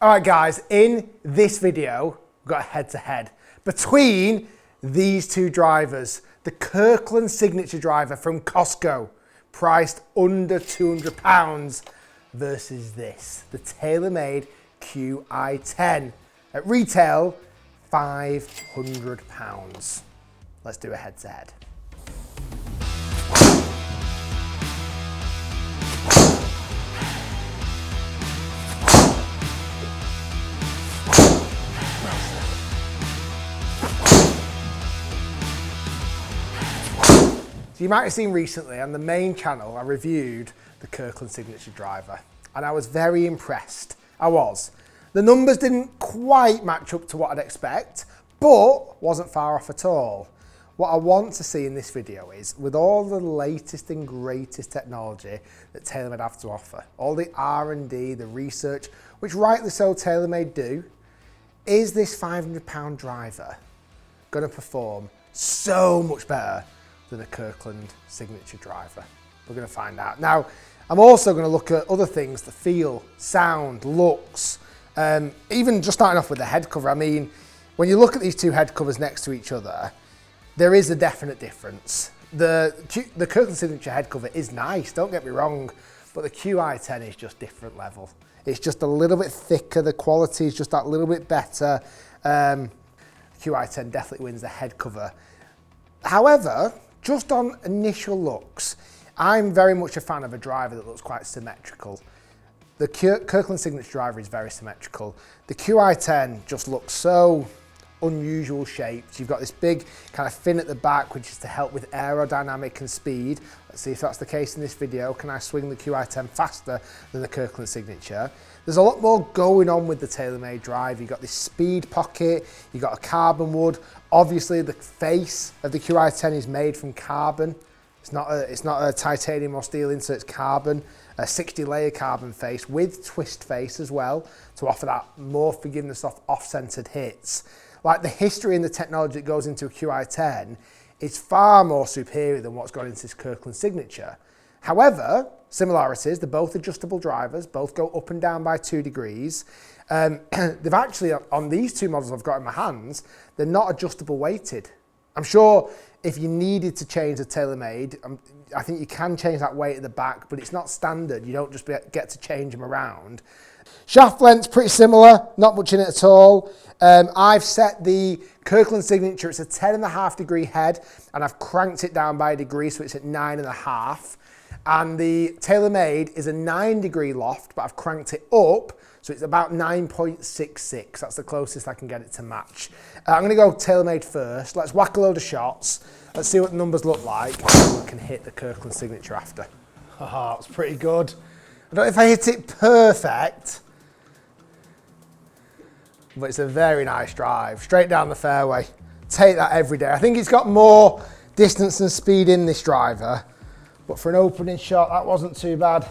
All right, guys, in this video, we've got a head-to-head between these two drivers. The Kirkland signature driver from Costco, priced under £200, versus this, the TaylorMade Qi10, at retail £500. Let's do a head-to-head. So you might have seen recently on the main channel, I reviewed the Kirkland signature driver and I was very impressed. I was. The numbers didn't quite match up to what I'd expect, but wasn't far off at all. What I want to see in this video is, with all the latest and greatest technology that TaylorMade have to offer, all the R&D, the research, which rightly so TaylorMade do, is this £500 driver going to perform so much better than a Kirkland signature driver? We're going to find out. Now, I'm also going to look at other things, the feel, sound, looks, even just starting off with the head cover. I mean, when you look at these two head covers next to each other, there is a definite difference. The Kirkland signature head cover is nice, don't get me wrong, but the Qi10 is just different level. It's just a little bit thicker, the quality is just that little bit better. Qi10 definitely wins the head cover. However, just on initial looks, I'm very much a fan of a driver that looks quite symmetrical. The Kirkland signature driver is very symmetrical. The Qi10 just looks so unusual shaped. You've got this big kind of fin at the back, which is to help with aerodynamic and speed. Let's see if that's the case in this video. Can I swing the Qi10 faster than the Kirkland signature? There's a lot more going on with the TaylorMade drive. You've got this speed pocket, you've got a carbon wood. Obviously the face of the Qi10 is made from carbon. It's not a titanium or steel insert, it's carbon. A 60-layer carbon face with twist face as well to offer that more forgiveness off-centered hits. Like, the history and the technology that goes into a Qi10 is far more superior than what's gone into this Kirkland signature. However, similarities, they're both adjustable drivers, both go up and down by 2 degrees. They've actually, on these two models I've got in my hands, they're not adjustable weighted. I'm sure if you needed to change the TaylorMade, I think you can change that weight at the back, but it's not standard. You don't just get to change them around. Shaft length's pretty similar, not much in it at all. I've set the Kirkland signature, it's a 10.5 degree head, and I've cranked it down by a degree, so it's at 9.5. And the TaylorMade is a 9 degree loft, but I've cranked it up, so it's about 9.66. That's the closest I can get it to match. I'm gonna go TaylorMade first. Let's whack a load of shots. Let's see what the numbers look like, and then we can hit the Kirkland signature after. Haha, it's pretty good. I don't know if I hit it perfect, but it's a very nice drive, straight down the fairway. Take that every day. I think it's got more distance and speed in this driver, but for an opening shot, that wasn't too bad.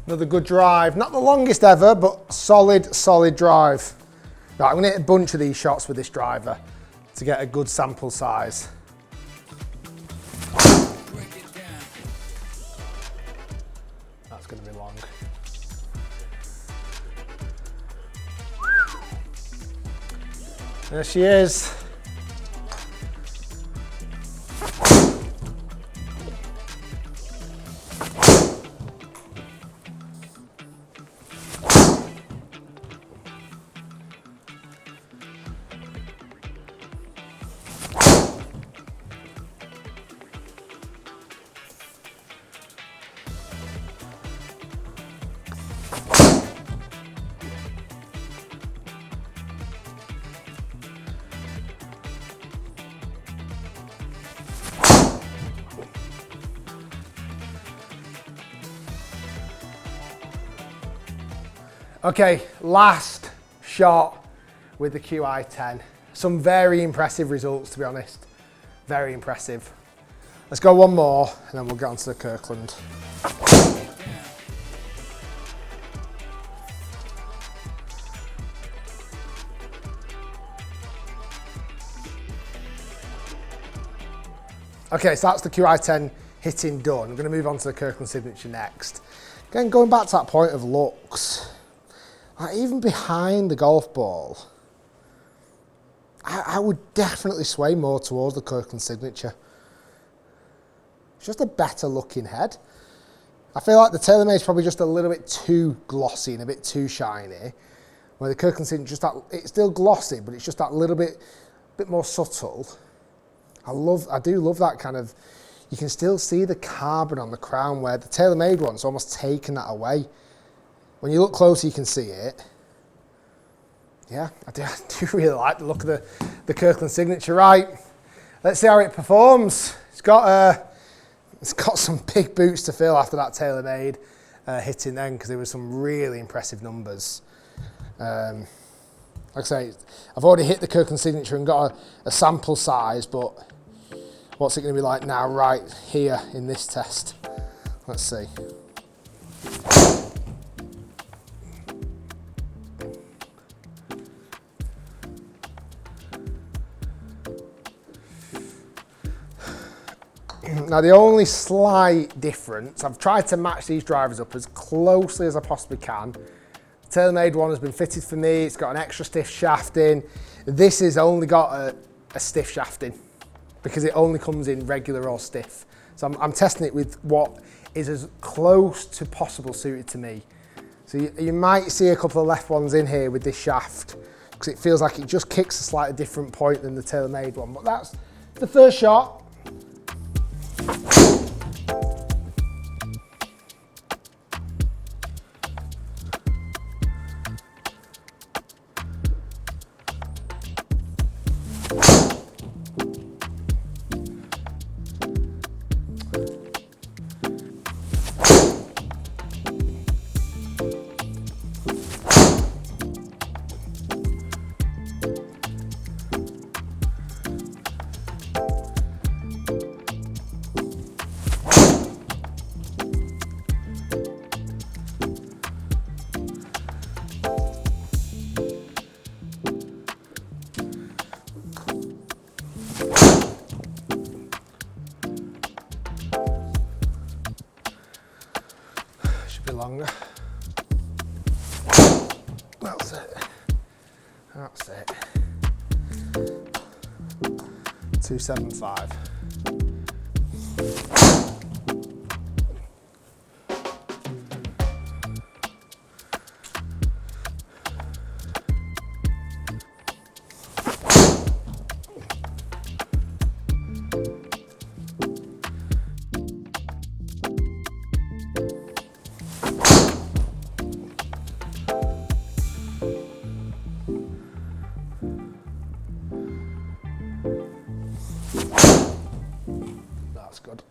Another good drive. Not the longest ever, but solid drive. Right, I'm gonna hit a bunch of these shots with this driver to get a good sample size. That's gonna be long. There she is. Okay, last shot with the Qi10. Some very impressive results, to be honest. Very impressive. Let's go one more, and then we'll get on to the Kirkland. Okay, so that's the Qi10 hitting done. I'm going to move on to the Kirkland signature next. Again, going back to that point of looks, like even behind the golf ball, I would definitely sway more towards the Kirkland signature. It's just a better looking head. I feel like the TaylorMade is probably just a little bit too glossy and a bit too shiny, where the Kirkland signature just that, it's still glossy, but it's just that little bit more subtle. I do love that kind of, you can still see the carbon on the crown, where the TaylorMade one's almost taken that away. When you look closer, you can see it. Yeah, I do really like the look of the Kirkland signature. Right, let's see how it performs. It's got some big boots to fill after that TaylorMade hitting then, because there were some really impressive numbers. Like I say, I've already hit the Kirkland signature and got a sample size, but what's it going to be like now right here in this test? Let's see. Now the only slight difference, I've tried to match these drivers up as closely as I possibly can. The TaylorMade one has been fitted for me, it's got an extra stiff shaft in. This has only got a stiff shaft in, because it only comes in regular or stiff. So I'm testing it with what is as close to possible suited to me. So you might see a couple of left ones in here with this shaft, because it feels like it just kicks a slightly different point than the TaylorMade one. But that's the first shot. Longer. That's it. That's it. 275. That's good.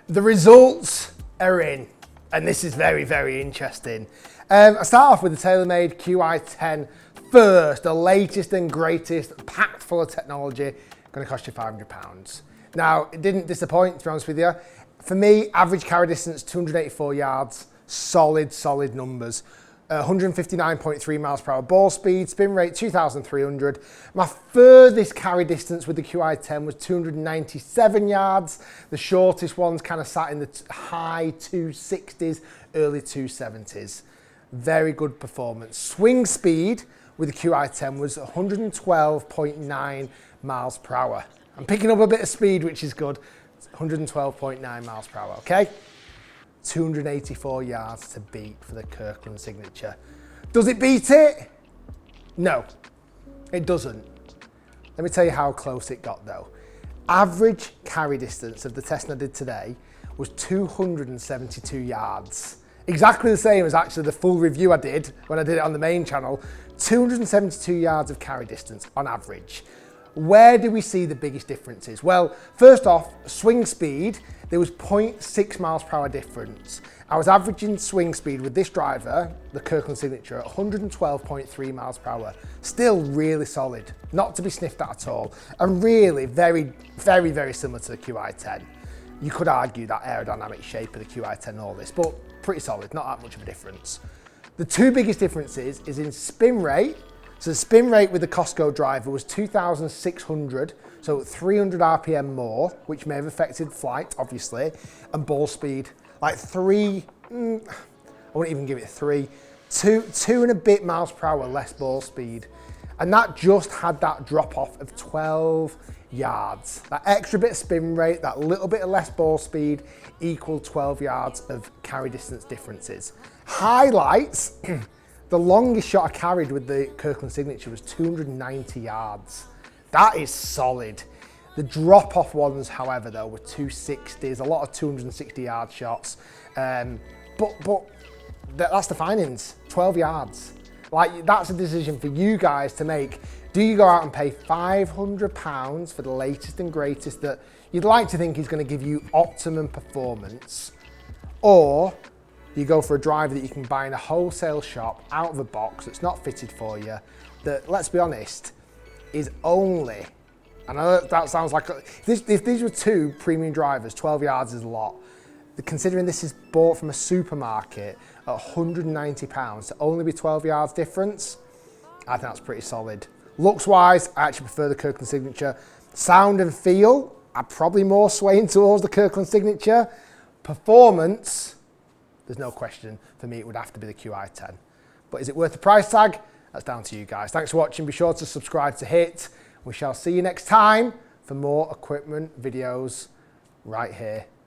The results are in, and this is very, very interesting. I start off with the TaylorMade Qi10 first, the latest and greatest, packed full of technology, going to cost you £500. Now, it didn't disappoint, to be honest with you. For me, average carry distance, 284 yards, solid numbers. 159.3 miles per hour ball speed, spin rate 2,300. My furthest carry distance with the Qi10 was 297 yards. The shortest ones kind of sat in the high 260s, early 270s. Very good performance. Swing speed with the Qi10 was 112.9 miles per hour. I'm picking up a bit of speed, which is good. 112.9 miles per hour, okay? 284 yards to beat for the Kirkland signature. Does it beat it? No, it doesn't. Let me tell you how close it got though. Average carry distance of the testing I did today was 272 yards. Exactly the same as actually the full review I did when I did it on the main channel. 272 yards of carry distance on average. where do we see the biggest differences? Well, first off, swing speed, there was 0.6 miles per hour difference. I was averaging swing speed with this driver, the Kirkland Signature, at 112.3 miles per hour. Still really solid, not to be sniffed at all. And really very, very, very similar to the Qi10. You could argue that aerodynamic shape of the Qi10 and all this, but pretty solid, not that much of a difference. The two biggest differences is in spin rate. So the spin rate with the Costco driver was 2,600, so 300 RPM more, which may have affected flight, obviously, and ball speed. Like I wouldn't even give it three, two and a bit miles per hour less ball speed. And that just had that drop off of 12 yards. That extra bit of spin rate, that little bit of less ball speed equaled 12 yards of carry distance differences. Highlights, the longest shot I carried with the Kirkland Signature was 290 yards. That is solid. The drop-off ones, however, though, were 260s, a lot of 260-yard shots. But that's the findings, 12 yards. Like, that's a decision for you guys to make. Do you go out and pay £500 for the latest and greatest that you'd like to think is going to give you optimum performance? Or you go for a driver that you can buy in a wholesale shop out of a box that's not fitted for you, that, let's be honest, is only, and I know that sounds like, if these were two premium drivers, 12 yards is a lot. Considering this is bought from a supermarket at £190 to only be 12 yards difference, I think that's pretty solid. Looks wise, I actually prefer the Kirkland Signature. Sound and feel, I'm probably more swaying towards the Kirkland Signature. Performance, there's no question, for me it would have to be the Qi10. But is it worth the price tag? That's down to you guys. Thanks for watching. Be sure to subscribe to H.I.T. We shall see you next time for more equipment videos right here.